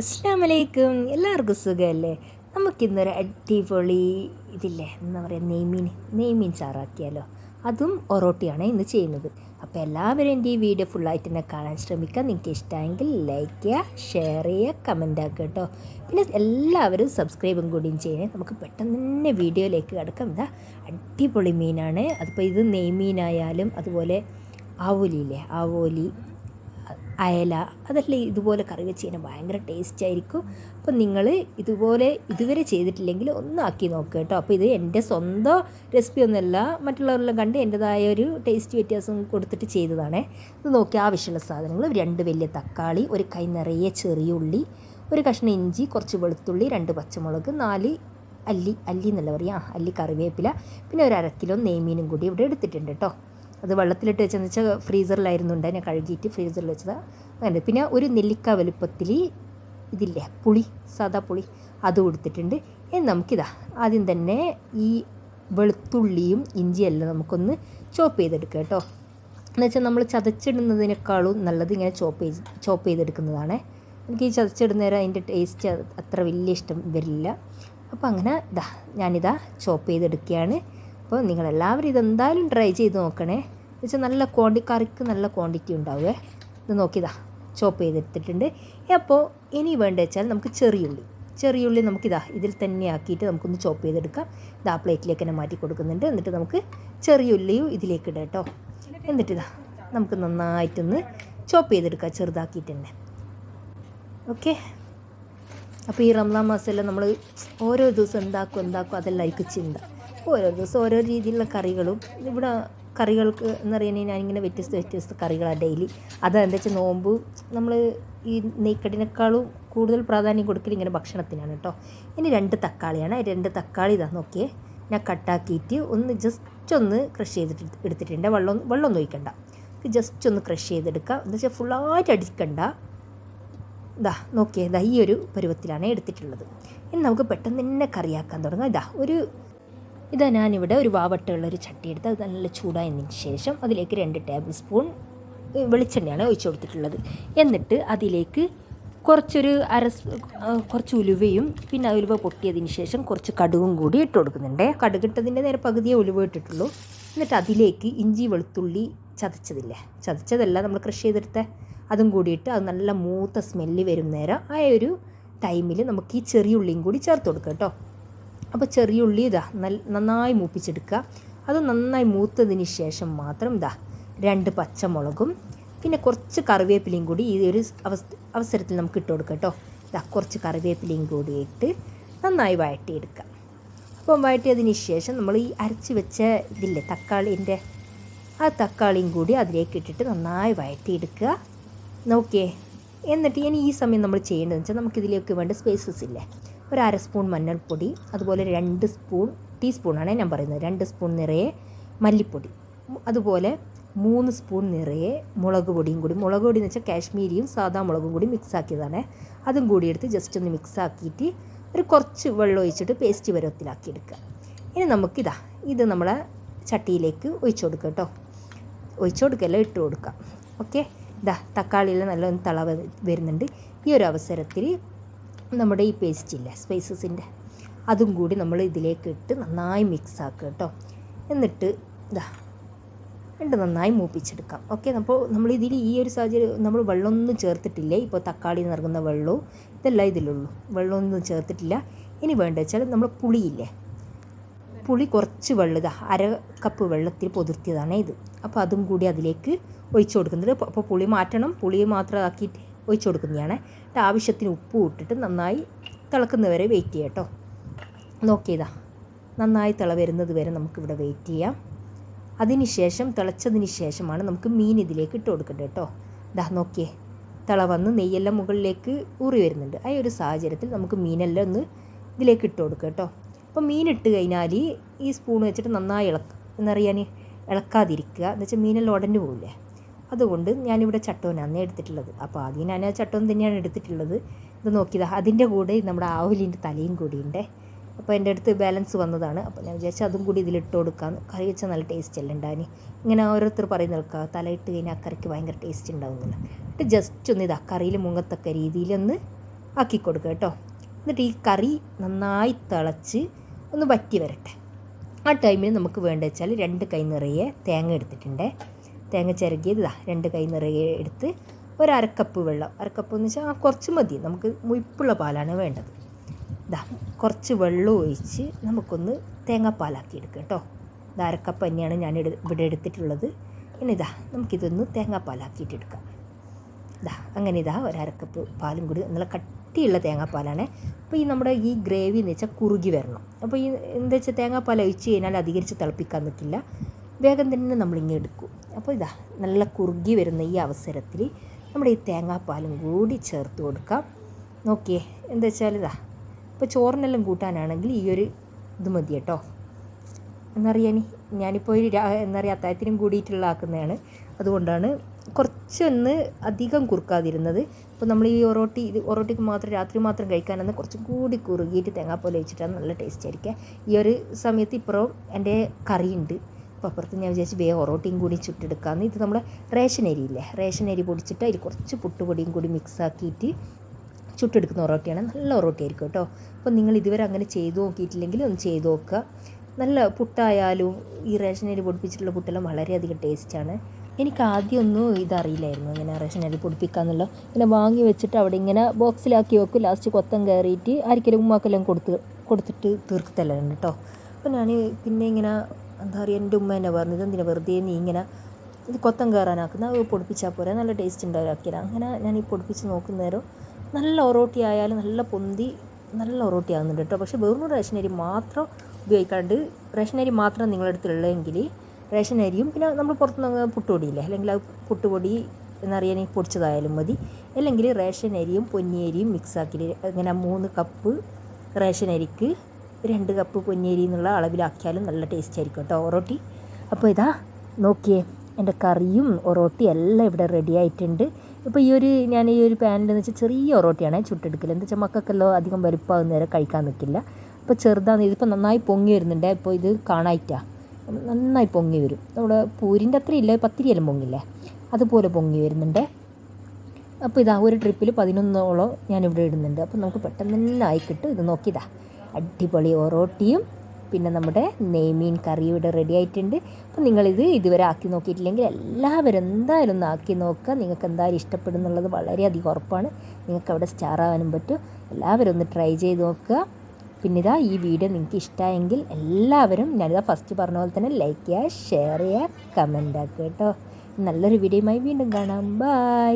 അസ്സലാമലൈക്കും. എല്ലാവർക്കും സുഖമല്ലേ? നമുക്കിന്നൊരു അടിപൊളി ഇതില്ലേ എന്താ പറയുക, നെയ്മീൻ ചാറാക്കിയാലോ. അതും ഒറോട്ടിയാണ് ഇന്ന് ചെയ്യുന്നത്. അപ്പോൾ എല്ലാവരും എൻ്റെ ഈ വീഡിയോ ഫുള്ളായിട്ട് തന്നെ കാണാൻ ശ്രമിക്കുക. നിങ്ങൾക്ക് ഇഷ്ടമെങ്കിൽ ലൈക്ക് ചെയ്യുക, ഷെയർ ചെയ്യുക, കമൻ്റ് ആക്കുക കേട്ടോ. പിന്നെ എല്ലാവരും സബ്സ്ക്രൈബും കൂടിയും ചെയ്യണേ. നമുക്ക് പെട്ടെന്ന് തന്നെ വീഡിയോയിലേക്ക് കിടക്കാം. ഇതാ അടിപൊളി മീനാണ്. അതിപ്പോൾ ഇത് നെയ്മീനായാലും അതുപോലെ ആവോലിയില്ലേ, ആവോലി, അയല, അതെല്ലാം ഇതുപോലെ കറി വെച്ച് കഴിഞ്ഞാൽ ഭയങ്കര ടേസ്റ്റ് ആയിരിക്കും. അപ്പോൾ നിങ്ങൾ ഇതുപോലെ ഇതുവരെ ചെയ്തിട്ടില്ലെങ്കിൽ ഒന്ന് ആക്കി നോക്കുക കേട്ടോ. അപ്പോൾ ഇത് എൻ്റെ സ്വന്തം റെസിപ്പി ഒന്നുമല്ല, മറ്റുള്ളവരെല്ലാം കണ്ട് എൻ്റെതായ ഒരു ടേസ്റ്റ് വ്യത്യാസം കൊടുത്തിട്ട് ചെയ്തതാണേ. ഇത് നോക്കി ആവശ്യമുള്ള സാധനങ്ങൾ: 2 വലിയ തക്കാളി, ഒരു കൈ നിറയെ ചെറിയ ഉള്ളി, ഒരു കഷ്ണം ഇഞ്ചി, കുറച്ച് വെളുത്തുള്ളി, 2 പച്ചമുളക്, 4 അല്ലി എന്നല്ല പറയുക, അല്ലി കറിവേപ്പില, പിന്നെ ഒരു 1/2 കിലോ നെയ്മീനും കൂടി ഇവിടെ എടുത്തിട്ടുണ്ട് കേട്ടോ. അത് വെള്ളത്തിലിട്ട് വെച്ചെന്ന് വെച്ചാൽ ഫ്രീസറിലായിരുന്നു ഉണ്ട്, ഞാൻ കഴുകിയിട്ട് ഫ്രീസറിൽ വെച്ചതാണ്. അങ്ങനെ പിന്നെ ഒരു നെല്ലിക്ക വലുപ്പത്തിൽ ഇതില്ലേ പുളി, സാദാ പുളി, അതും എടുത്തിട്ടുണ്ട്. ഇനി നമുക്കിതാ ആദ്യം തന്നെ ഈ വെളുത്തുള്ളിയും ഇഞ്ചിയെല്ലാം നമുക്കൊന്ന് ചോപ്പ് ചെയ്തെടുക്കുക കേട്ടോ. എന്നുവെച്ചാൽ നമ്മൾ ചതച്ചിടുന്നതിനേക്കാളും നല്ലത് ഇങ്ങനെ ചോപ്പ് ചെയ്തെടുക്കുന്നതാണ്. എനിക്ക് ഈ ചതച്ചിടുന്നേരം അതിൻ്റെ ടേസ്റ്റ് അത്ര വലിയ ഇഷ്ടം വരില്ല. അപ്പോൾ അങ്ങനെ ഞാനിതാ ചോപ്പ് ചെയ്തെടുക്കുകയാണ്. അപ്പോൾ നിങ്ങളെല്ലാവരും ഇതെന്തായാലും ട്രൈ ചെയ്ത് നോക്കണേ. എന്ന് വെച്ചാൽ നല്ല കറിക്ക് നല്ല ക്വാണ്ടിറ്റി ഉണ്ടാവുമേ. ഇത് നോക്കിയതാ ചോപ്പ് ചെയ്തെടുത്തിട്ടുണ്ട്. അപ്പോൾ ഇനി വേണ്ട വെച്ചാൽ നമുക്ക് ചെറിയുള്ളി നമുക്കിതാ ഇതിൽ തന്നെ ആക്കിയിട്ട് നമുക്കൊന്ന് ചോപ്പ് ചെയ്തെടുക്കാം. ഇതാ പ്ലേറ്റിലേക്ക് തന്നെ മാറ്റി കൊടുക്കുന്നുണ്ട്. എന്നിട്ട് നമുക്ക് ചെറിയുള്ളിയും ഇതിലേക്ക് ഇടാം കേട്ടോ. എന്നിട്ടിതാ നമുക്ക് നന്നായിട്ടൊന്ന് ചോപ്പ് ചെയ്തെടുക്കാം ചെറുതാക്കിയിട്ട് തന്നെ. ഓക്കെ. അപ്പോൾ ഈ റംസാൻ മാസമെല്ലാം നമ്മൾ ഓരോ ദിവസം എന്താക്കും അതെല്ലാമായിരിക്കും ചിന്ത. ഓരോ ദിവസം ഓരോ രീതിയിലുള്ള കറികളും ഇവിടെ കറികൾക്ക് എന്ന് പറയുന്നത് ഞാനിങ്ങനെ വ്യത്യസ്ത കറികളാണ് ഡെയിലി. അതെന്താ വെച്ചാൽ നോമ്പ് നമ്മൾ ഈ നെയ്ക്കടിനേക്കാളും കൂടുതൽ പ്രാധാന്യം കൊടുക്കൽ ഇങ്ങനെ ഭക്ഷണത്തിനാണ് കേട്ടോ. ഇനി 2 തക്കാളിയാണ്. 2 തക്കാളി ഇതാ നോക്കിയേ, ഞാൻ കട്ടാക്കിയിട്ട് ജസ്റ്റ് ഒന്ന് ക്രഷ് ചെയ്തിട്ട് എടുത്തിട്ടുണ്ട്. വെള്ളം ഒഴിക്കണ്ട, ജസ്റ്റ് ഒന്ന് ക്രഷ് ചെയ്തെടുക്കുക. എന്ന് വെച്ചാൽ ഫുള്ളായിട്ട് അടിക്കണ്ട. ഇതാ നോക്കിയേ, ഈ ഒരു പരുവത്തിലാണ് എടുത്തിട്ടുള്ളത്. ഇനി നമുക്ക് പെട്ടെന്ന് തന്നെ കറിയാക്കാൻ തുടങ്ങാം. ഇതാ ഞാനിവിടെ ഒരു വാവട്ടുള്ളൊരു ചട്ടി എടുത്ത് അത് നല്ല ചൂടായതിന് ശേഷം അതിലേക്ക് 2 ടേബിൾ സ്പൂൺ വെളിച്ചെണ്ണയാണ് ഒഴിച്ചു കൊടുത്തിട്ടുള്ളത്. എന്നിട്ട് അതിലേക്ക് കുറച്ച് ഉലുവയും, പിന്നെ ഉലുവ പൊട്ടിയതിന് ശേഷം കുറച്ച് കടുകും കൂടി ഇട്ട് കൊടുക്കുന്നുണ്ട്. കടുകിട്ടതിൻ്റെ നേരെ പകുതിയേ ഉലുവ ഇട്ടിട്ടുള്ളൂ. എന്നിട്ട് അതിലേക്ക് ഇഞ്ചി വെളുത്തുള്ളി ചതച്ചതല്ല നമ്മൾ ക്രഷ് ചെയ്തെടുത്ത അതും കൂടിയിട്ട് അത് നല്ല മൂത്ത സ്മെല്ല് വരും നേരം ആ ഒരു ടൈമിൽ നമുക്ക് ഈ ചെറിയുള്ളിയും കൂടി ചേർത്ത് കൊടുക്കുക കേട്ടോ. അപ്പോൾ ചെറിയുള്ളി നന്നായി മൂപ്പിച്ചെടുക്കുക. അത് നന്നായി മൂത്തതിന് ശേഷം മാത്രം 2 പച്ചമുളകും പിന്നെ കുറച്ച് കറിവേപ്പിലയും കൂടി ഈ ഒരു അവസരത്തിൽ നമുക്ക് ഇട്ട് കൊടുക്കാം കേട്ടോ. കുറച്ച് കറിവേപ്പിലയും കൂടി ഇട്ട് നന്നായി വഴറ്റിയെടുക്കുക. അപ്പം വഴറ്റിയതിന് ശേഷം നമ്മൾ ഈ അരച്ച് വെച്ച ഇതില്ലേ തക്കാളീൻ്റെ ആ തക്കാളിയും കൂടി അതിലേക്ക് ഇട്ടിട്ട് നന്നായി വഴറ്റിയെടുക്കുക. നോക്കിയേ. എന്നിട്ട് ഇനി ഈ സമയം നമ്മൾ ചെയ്യേണ്ടതെന്ന് വെച്ചാൽ നമുക്കിതിലേക്ക് വേണ്ട സ്പൈസസ് ഇല്ലേ, ഒരു 1/2 സ്പൂൺ മഞ്ഞൾപ്പൊടി, അതുപോലെ 2 ടീസ്പൂണാണ് ഞാൻ പറയുന്നത്, 2 സ്പൂൺ നിറയെ മല്ലിപ്പൊടി, അതുപോലെ 3 സ്പൂൺ നിറയെ മുളക് പൊടിയും കൂടി. മുളക് പൊടി എന്ന് വെച്ചാൽ കാശ്മീരിയും സാദാ മുളകും കൂടി മിക്സ് ആക്കിയതാണ്. അതും കൂടി എടുത്ത് ജസ്റ്റ് ഒന്ന് മിക്സ് ആക്കിയിട്ട് കുറച്ച് വെള്ളം ഒഴിച്ചിട്ട് പേസ്റ്റ് പരുവത്തിലാക്കി എടുക്കുക. ഇനി ഇത് നമ്മളെ ചട്ടിയിലേക്ക് ഒഴിച്ചു കൊടുക്കുക കേട്ടോ. ഇട്ട് കൊടുക്കാം. ഓക്കെ. തക്കാളിയിൽ നല്ലൊന്ന് തള വരുന്നുണ്ട്. ഈ ഒരു അവസരത്തിൽ നമ്മുടെ ഈ പേസ്റ്റ് ഇല്ലേ സ്പൈസസിൻ്റെ അതും കൂടി നമ്മൾ ഇതിലേക്ക് ഇട്ട് നന്നായി മിക്സ് ആക്കുക കേട്ടോ. എന്നിട്ട് നന്നായി മൂപ്പിച്ചെടുക്കാം. ഓക്കെ. അപ്പോൾ നമ്മളിതിൽ ഈ ഒരു സാഹചര്യം നമ്മൾ വെള്ളമൊന്നും ചേർത്തിട്ടില്ലേ. ഇപ്പോൾ തക്കാളി നിറങ്ങുന്ന വെള്ളവും ഇതെല്ലാം ഇതിലുള്ളൂ, വെള്ളമൊന്നും ചേർത്തിട്ടില്ല. ഇനി വേണ്ട വെച്ചാൽ നമ്മൾ പുളി കുറച്ച് വെള്ളം 1/2 കപ്പ് വെള്ളത്തിൽ പൊതിർത്തിയതാണ് ഇത്. അപ്പോൾ അതും കൂടി അതിലേക്ക് ഒഴിച്ചു കൊടുക്കുന്നത്. അപ്പോൾ പുളി മാറ്റണം, പുളി മാത്രം ആക്കിയിട്ട് ഒഴിച്ചു കൊടുക്കുന്നതാണ്. ആവശ്യത്തിന് ഉപ്പ് ഇട്ടിട്ട് നന്നായി തിളക്കുന്നവരെ വെയിറ്റ് ചെയ്യാം കേട്ടോ. നോക്കിയതാ നന്നായി തിള വരുന്നത് വരെ നമുക്കിവിടെ വെയിറ്റ് ചെയ്യാം. തിളച്ചതിന് ശേഷമാണ് നമുക്ക് മീൻ ഇതിലേക്ക് ഇട്ട് കൊടുക്കേണ്ടത് കേട്ടോ. നോക്കിയേ, തിള വന്ന് നെയ്യെല്ലാം മുകളിലേക്ക് ഊറി വരുന്നുണ്ട്. ആ ഒരു സാഹചര്യത്തിൽ നമുക്ക് മീനെല്ലാം ഒന്ന് ഇതിലേക്ക് ഇട്ട് കൊടുക്കുക കേട്ടോ. അപ്പോൾ മീൻ ഇട്ട് കഴിഞ്ഞാൽ ഈ സ്പൂൺ വെച്ചിട്ട് നന്നായി ഇളക്കാതിരിക്കുക. എന്ന് വെച്ചാൽ മീനെല്ലാം ഉടഞ്ഞു പോകില്ലേ. അതുകൊണ്ട് ഞാനിവിടെ ചട്ടോനാണ് എടുത്തിട്ടുള്ളത്. അപ്പോൾ ആദ്യം ഞാൻ ആ ചട്ടോൻ തന്നെയാണ് എടുത്തിട്ടുള്ളത്. ഇത് നോക്കിയതാ അതിൻ്റെ കൂടെ നമ്മുടെ ആവലിൻ്റെ തലയും കൂടിയുണ്ട്. അപ്പോൾ എൻ്റെ അടുത്ത് ബാലൻസ് വന്നതാണ്. അപ്പോൾ ഞാൻ വിചാരിച്ചാൽ അതും കൂടി ഇതിലിട്ട് കൊടുക്കാം. കറി വെച്ചാൽ നല്ല ടേസ്റ്റ് അല്ല ഉണ്ടാകും. ഇങ്ങനെ ഓരോരുത്തർ പറയുന്ന കേൾക്കാം, തലയിട്ട് കഴിഞ്ഞാൽ കറിക്ക് ഭയങ്കര ടേസ്റ്റ് ഉണ്ടാകുന്നില്ല. എന്നിട്ട് ജസ്റ്റ് ഒന്ന് കറിയിൽ മുങ്ങത്തക്ക രീതിയിലൊന്ന് ആക്കി കൊടുക്കുക കേട്ടോ. എന്നിട്ട് ഈ കറി നന്നായി തിളച്ച് ഒന്ന് വറ്റി വരട്ടെ. ആ ടൈമിൽ നമുക്ക് വേണ്ടത് വെച്ചാൽ 2 കൈ നിറയെ തേങ്ങ എടുത്തിട്ടുണ്ട്. തേങ്ങ ചിരകിയത് 2 കൈ നിറയെ എടുത്ത് ഒരു അരക്കപ്പ് വെള്ളം, അരക്കപ്പ് എന്ന് വെച്ചാൽ കുറച്ച് മതി, നമുക്ക് മുയിപ്പുള്ള പാലാണ് വേണ്ടത്. കുറച്ച് വെള്ളം ഒഴിച്ച് നമുക്കൊന്ന് തേങ്ങാപ്പാലാക്കി എടുക്കുക കേട്ടോ. അരക്കപ്പ് തന്നെയാണ് ഞാൻ ഇവിടെ എടുത്തിട്ടുള്ളത്. ഇനി നമുക്കിതൊന്ന് തേങ്ങാപ്പാലാക്കിയിട്ട് എടുക്കാം. അങ്ങനെ ഒരു അരക്കപ്പ് പാലും കൂടി നല്ല കട്ടിയുള്ള തേങ്ങാപ്പാലാണ്. അപ്പോൾ ഈ നമ്മുടെ ഈ ഗ്രേവി എന്ന് വെച്ചാൽ കുറുകി വരണം. അപ്പോൾ ഈ എന്താ വെച്ചാൽ തേങ്ങാപ്പാൽ ഒഴിച്ച് കഴിഞ്ഞാൽ അധികരിച്ച് തിളപ്പിക്കാൻ നിൽക്കില്ല, വേഗം തന്നെ നമ്മളിങ്ങനെ എടുക്കും. അപ്പോൾ നല്ല കുറുകി വരുന്ന ഈ അവസരത്തിൽ നമ്മുടെ ഈ തേങ്ങാപ്പാലും കൂടി ചേർത്ത് കൊടുക്കാം. നോക്കിയേ, എന്താ വെച്ചാൽ ഇപ്പോൾ ചോറിനെല്ലാം കൂട്ടാനാണെങ്കിൽ ഈ ഒരു ഇത് മതി കേട്ടോ. എന്നറിയാൻ ഞാനിപ്പോൾ എന്താ പറയുക അത്താഴത്തിനും കൂടിയിട്ടുള്ള ആക്കുന്നതാണ്, അതുകൊണ്ടാണ് കുറച്ചൊന്ന് അധികം കുറുക്കാതിരുന്നത്. ഇപ്പോൾ നമ്മൾ ഈ ഒറോട്ടിക്ക് മാത്രം രാത്രി മാത്രം കഴിക്കാനെന്ന് കുറച്ചും കൂടി കുറുകിയിട്ട് തേങ്ങാപ്പാൽ ഒഴിച്ചിട്ടാണ് നല്ല ടേസ്റ്റ് ആയിരിക്കുക. ഈ ഒരു സമയത്ത് ഇപ്പുറം എൻ്റെ കറിയുണ്ട്, അപ്പോൾ അപ്പുറത്ത് ഞാൻ വിചാരിച്ച് വേഗം ഒറോട്ടിയും കൂടി ചുട്ടെടുക്കാമെന്ന്. ഇത് നമ്മുടെ റേഷൻ അരിയില്ലേ, റേഷൻ അരി പൊടിച്ചിട്ട് അതിൽ കുറച്ച് പുട്ടുപൊടിയും കൂടി മിക്സാക്കിയിട്ട് ചുട്ടെടുക്കുന്ന ഒറോട്ടിയാണ്. നല്ല ഒറോട്ടി ആയിരിക്കും കേട്ടോ. അപ്പോൾ നിങ്ങൾ ഇതുവരെ അങ്ങനെ ചെയ്തു നോക്കിയിട്ടില്ലെങ്കിൽ ഒന്ന് ചെയ്ത് നോക്കുക. നല്ല പുട്ടായാലും ഈ റേഷൻ അരി പൊടിപ്പിച്ചിട്ടുള്ള പുട്ടെല്ലാം വളരെയധികം ടേസ്റ്റാണ്. എനിക്ക് ആദ്യമൊന്നും ഇതറിയില്ലായിരുന്നു ഇങ്ങനെ റേഷൻ അരി പൊടിപ്പിക്കാമെന്നല്ലോ. ഇങ്ങനെ വാങ്ങി വെച്ചിട്ട് അവിടെ ഇങ്ങനെ ബോക്സിലാക്കി വെക്കും, ലാസ്റ്റ് കൊത്തം കയറിയിട്ട് ആർക്കെങ്കിലും ഉമ്മാക്കെല്ലാം കൊടുത്തിട്ട് തീർക്കത്തല്ലുണ്ട് കേട്ടോ. അപ്പോൾ ഞാൻ പിന്നെ ഇങ്ങനെ എന്താ പറയുക, എൻ്റെ ഉമ്മ എന്നെ പറഞ്ഞത് എന്തിനാ വെറുതെ നീ ഇങ്ങനെ ഇത് കൊത്തം കയറാനാക്കുന്ന, പൊടിപ്പിച്ചാൽ പോരാ, നല്ല ടേസ്റ്റ് ഉണ്ടാക്കില്ല. അങ്ങനെ ഞാൻ ഈ പൊടിപ്പിച്ച് നോക്കുന്നേരം നല്ല ഒറോട്ടി ആയാലും നല്ല പൊന്തി നല്ല ഒറോട്ടി ആകുന്നുണ്ട് കേട്ടോ. പക്ഷേ വെറും റേഷൻ അരി മാത്രം ഉപയോഗിക്കാണ്ട്, റേഷൻ അരി മാത്രം നിങ്ങളടുത്തുള്ളതെങ്കിൽ റേഷൻ അരിയും പിന്നെ നമ്മൾ പുറത്തുനിന്ന് പുട്ടുപൊടിയില്ലേ, അല്ലെങ്കിൽ അത് പുട്ടുപൊടി എന്നറിയാൻ പൊടിച്ചതായാലും മതി, അല്ലെങ്കിൽ റേഷൻ അരിയും പൊന്നിയരിയും മിക്സാക്കി ഇങ്ങനെ 3 കപ്പ് റേഷൻ അരിക്ക് 2 കപ്പ് പൊന്നിയരി എന്നുള്ള അളവിലാക്കിയാലും നല്ല ടേസ്റ്റ് ആയിരിക്കും കേട്ടോ ഒറോട്ടി. അപ്പോൾ നോക്കിയേ, എൻ്റെ കറിയും ഒറോട്ടി എല്ലാം ഇവിടെ റെഡി ആയിട്ടുണ്ട്. ഇപ്പോൾ ഞാൻ ഈ ഒരു പാനിലെന്ന് വെച്ചാൽ ചെറിയ ഒറോട്ടിയാണ് ചുട്ടെടുക്കൽ. എന്താ വെച്ചാൽ മക്കൾക്കെല്ലാം അധികം വലുപ്പമാകുന്ന നേരം കഴിക്കാൻ നിൽക്കില്ല. അപ്പോൾ ചെറുതാണ് ഇതിപ്പോൾ നന്നായി പൊങ്ങി വരുന്നുണ്ട്. ഇപ്പോൾ ഇത് കാണായിട്ടാണ് നന്നായി പൊങ്ങി വരും. നമ്മുടെ പൂരിൻ്റെ അത്രയില്ല, പത്തിരിയെല്ലാം പൊങ്ങില്ലേ, അതുപോലെ പൊങ്ങി വരുന്നുണ്ട്. അപ്പോൾ ഒരു ട്രിപ്പിൽ 11ഓളം ഞാനിവിടെ ഇടുന്നുണ്ട്. അപ്പോൾ നമുക്ക് പെട്ടെന്ന് തന്നെ ആയിക്കിട്ടും. ഇത് നോക്കിയതാ അടിപൊളി ഒറോട്ടിയും പിന്നെ നമ്മുടെ നെയ്മീൻ കറി ഇവിടെ റെഡി ആയിട്ടുണ്ട്. അപ്പോൾ നിങ്ങളിത് ഇതുവരെ ആക്കി നോക്കിയിട്ടില്ലെങ്കിൽ എല്ലാവരും എന്തായാലും ഒന്ന് ആക്കി നോക്കുക. നിങ്ങൾക്ക് എന്തായാലും ഇഷ്ടപ്പെടും എന്നുള്ളത് വളരെയധികം ഉറപ്പാണ്. നിങ്ങൾക്ക് അവിടെ സ്റ്റാർ ആവാനും പറ്റും. എല്ലാവരും ഒന്ന് ട്രൈ ചെയ്ത് നോക്കുക. പിന്നെ ഈ വീഡിയോ നിങ്ങൾക്ക് ഇഷ്ടമായെങ്കിൽ എല്ലാവരും ഫസ്റ്റ് പറഞ്ഞ പോലെ തന്നെ ലൈക്ക് ചെയ്യുക, ഷെയർ ചെയ്യുക, കമൻ്റ് ആക്കുക കേട്ടോ. നല്ലൊരു വീഡിയോയുമായി വീണ്ടും കാണാം. ബൈ.